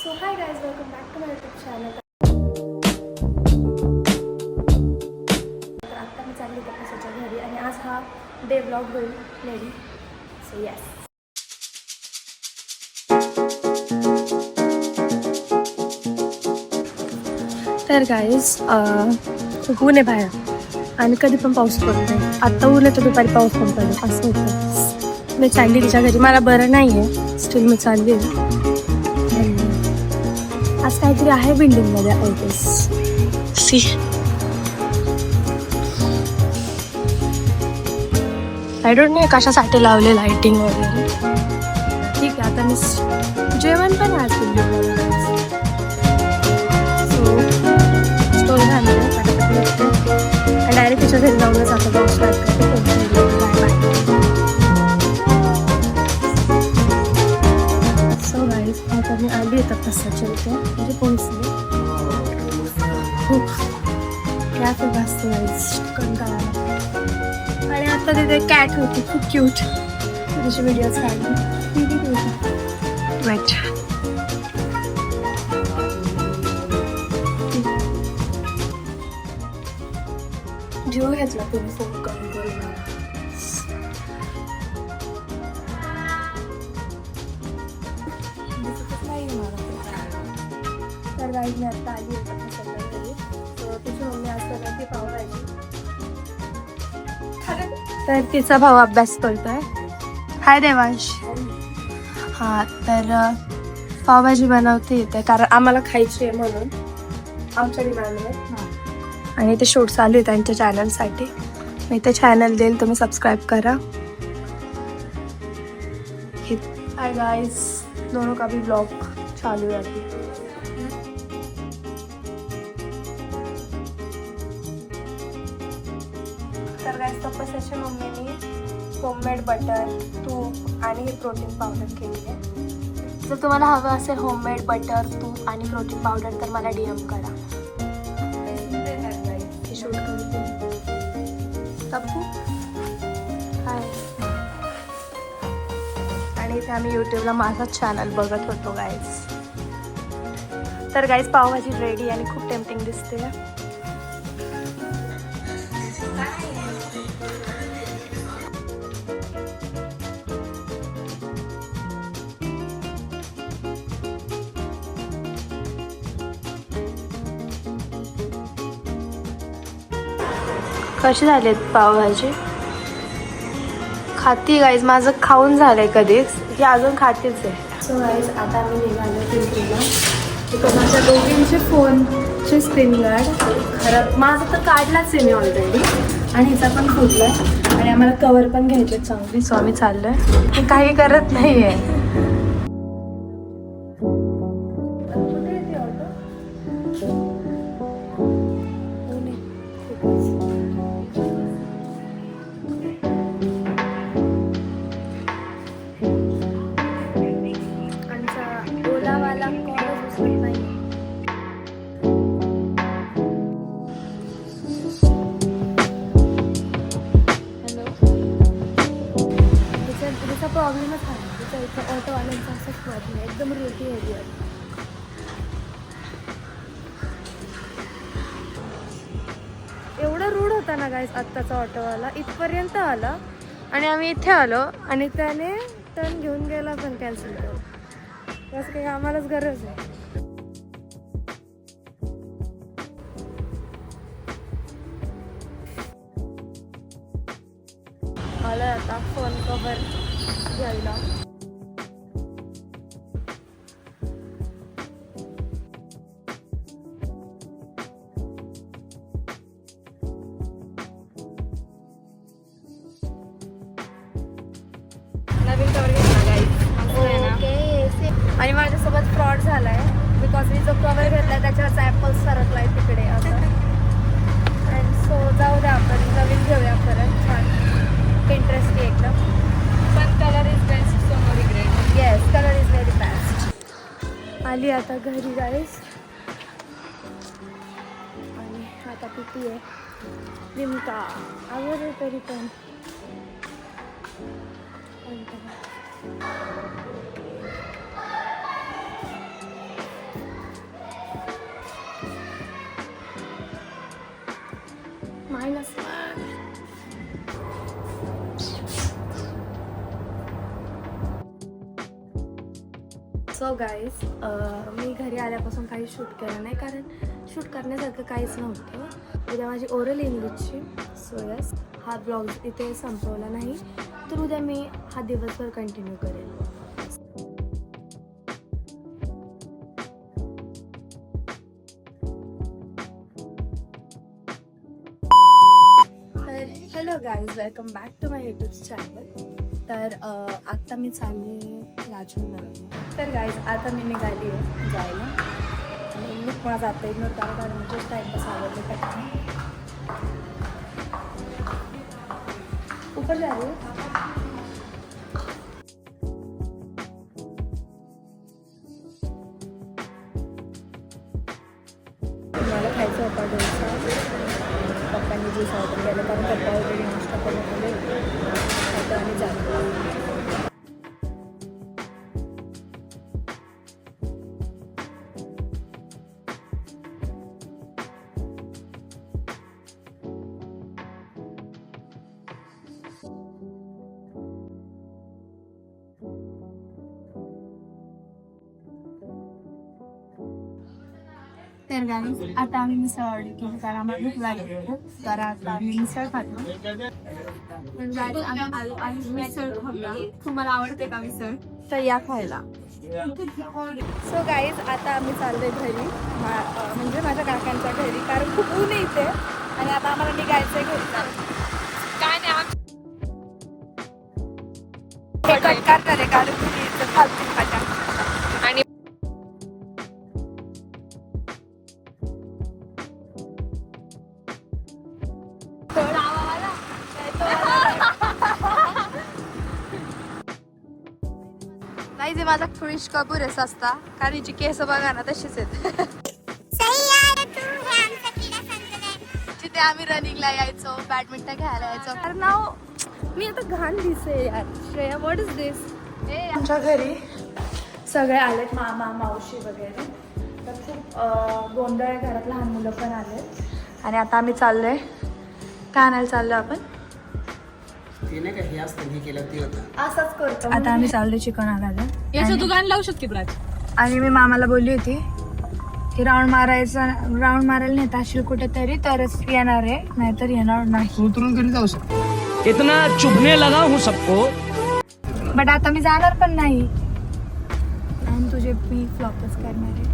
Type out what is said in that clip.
So hi guys, welcome back to my YouTube channel. तर आत्ता मी चालली कपासाच्या घरी आणि आज हा डे ब्लॉग होईल मेरी. So yes. तर गाईज खूप ऊन आहे बाहेर आणि कधी पण पाऊस पडतो. आत्ता ऊन आहे तर दुपारी पाऊस पण पडतो असं होतं. मी चालली तिच्या घरी, मला बरं नाही आहे, स्टील मी चालली आहे. आज काहीतरी आहे बिल्डिंगमध्ये I guess. See I don't know कशासाठी लावले लाइटिंग वगैरे. ठीक आहे, आता मी जेवण पण आज बिल्डिंगमध्ये. सो स्टोर झालं आणि डायरेक्ट तिच्या घरी जाऊनच आता ब्लॉग स्टार्ट करते. Bye bye. सो गाईज, आता मी आली येतात तसाच्या इथे म्हणजे पोहोचले. खूप ट्रॅफिक असतं गाईज कंटाळा. आणि आता तिथे कॅट होती खूप क्यूट, तिचे व्हिडिओज काढले. राईट. जीव घेतला तुम्ही फोन करून करून. तर गाईज मी आत्ता आली होती संध्याकाळी. तिची मम्मी आज करते पावभाजी. तर तिचा भाऊ अभ्यास करतोय. हाय देवांश. हां, तर पावभाजी बनवते येते कारण आम्हाला खायची आहे म्हणून आमच्या डिमांडवर. आणि ते शूट चालू आहे त्यांच्या चॅनलसाठी. मी ते चॅनल देईल, तुम्ही सबस्क्राईब करा. हाय गाइस, दोनों का भी ब्लॉग चालू है अभी. तर गाइस, तपस्याच्या मम्मीने होममेड बटर, तूप आणि हे प्रोटीन पावडर केली आहे. जर तुम्हाला हवं असेल होममेड बटर, तूप आणि प्रोटीन पावडर तर मला DM करा. हे शूट करते तप्पू. हाय. आणि इथे आम्ही यूट्यूबला माझाच चॅनल बघत होतो गाईज. तर गाईज, पावभाजी रेडी आणि खूप टेम्पटिंग दिसते. कशी झाली पावभाजी? खाती गाईज, माझं खाऊन झालंय कधीच, ही अजून खातीच आहे. सो गाईज, आता आम्ही निघालो पिंपरीला. तिकडे माझ्या दोघींचे फोनचे स्क्रीन गार्ड खराब, माझं तर काढलाच आहे मी ऑलरेडी आणि हिचा पण फुटला आहे. आणि आम्हाला कवर पण घ्यायचे चांगली. सो आम्ही चाललो आहे, मी काही करत नाही आहे. प्रॉब्लेमच आहे तिच्या इथं ऑटोवाल्यांचा असंच प्रॉब्लेम आहे, एकदम रेटी एरिया. एवढा रूढ होता ना गाईज आत्ताचा ऑटोवाला. इथपर्यंत आला आणि आम्ही इथे आलो आणि त्याने टर्न घेऊन गेला पण कॅन्सल केलं. तसं काही आम्हालाच गरज आहे. आलं आता फोन कवर घ्यायला. नवीन कवर घेतला गाईज. आणि माझ्यासोबत फ्रॉड झाला आहे बिकॉज मी जो कवर घेतला त्याच्यावरचा ॲपल सरकला आहे तिकडे असं. अँड सो जाऊ द्या, आपण नवीन घेऊया परत. छान इंटरेस्टिंग एकदम. पण colour is best, so no regret. Yes, colour is very best. आली आता घरी गाईज आणि आता पिटी आहे लिमका. आवड आहे तरी पण सो गाईज मी घरी आल्यापासून काही शूट केलं नाही कारण शूट करण्यासारखं काहीच नव्हतं. उद्या माझी ओरल इंग्लिशची. सो यस, हा ब्लॉग इथे संपवला नाही तर उद्या मी हा दिवसभर कंटिन्यू करेन. तर hello guys, welcome back to my YouTube channel. तर आत्ता मी चालली राजूनगरला. तर गाईज आता मी निघाली आहे जायला आणि मी कोणा जाता इग्नोर करा कारण जस्ट टाईमपास आवडले पाहिजे. ऊपर जा रही है. मला खायचं होता डोसा. पप्पांनी ज्यूस ऑर्डर केलं कारण पप्पा ऑलरेडी नाश्ता करून आले होते. आता आम्ही जातो. तर गाईज आता आम्ही मिसळ ऑर्डर केली कारण आम्हाला भूक लागली होती. तर आता आम्ही मिसळ खातो. मिसळ खातो. तुम्हाला आवडते का मिसळ? तर या खायला. सो गाईज आता आम्ही चाललोय घरी, म्हणजे माझ्या काकांच्या घरी कारण खूप ऊन येते आणि आता आम्हाला निघायचंय घरी. काय नाही कट करणार आहे कारण तुम्ही फालतू खात्या. आणि नाही माझा फिश कपूर आहे सस्ता कारण हिची केस बघा ना तशीच आहेत. जिथे आम्ही रनिंगला यायचो, बॅडमिंटन खेळायला यायचो. कारण नाव मी आता घाण दिसे यार. श्रेया, व्हॉट इज दिस? आमच्या घरी सगळे आलेत, मामा मावशी वगैरे. तर खूप गोंधळ आहे घरात, लहान मुलं पण आलेत. आणि आता आम्ही चाललोय. काय आणायला चाललो आपण? असंच करतो. आता आम्ही चाललोय चिकन आणायला. याचं दुकान लावू शकते प्राच. आणि मी मामाला बोलली होती की राऊंड मारायला नेत असेल कुठेतरी तरच येणार आहे, नाहीतर येणार नाही. उतरून घरी जाऊ शकतो. इतना चुभने लगा हूं सबको. बट आता मी जाणार पण नाही आणि तुझे मी फ्लॉपच करणार आहे.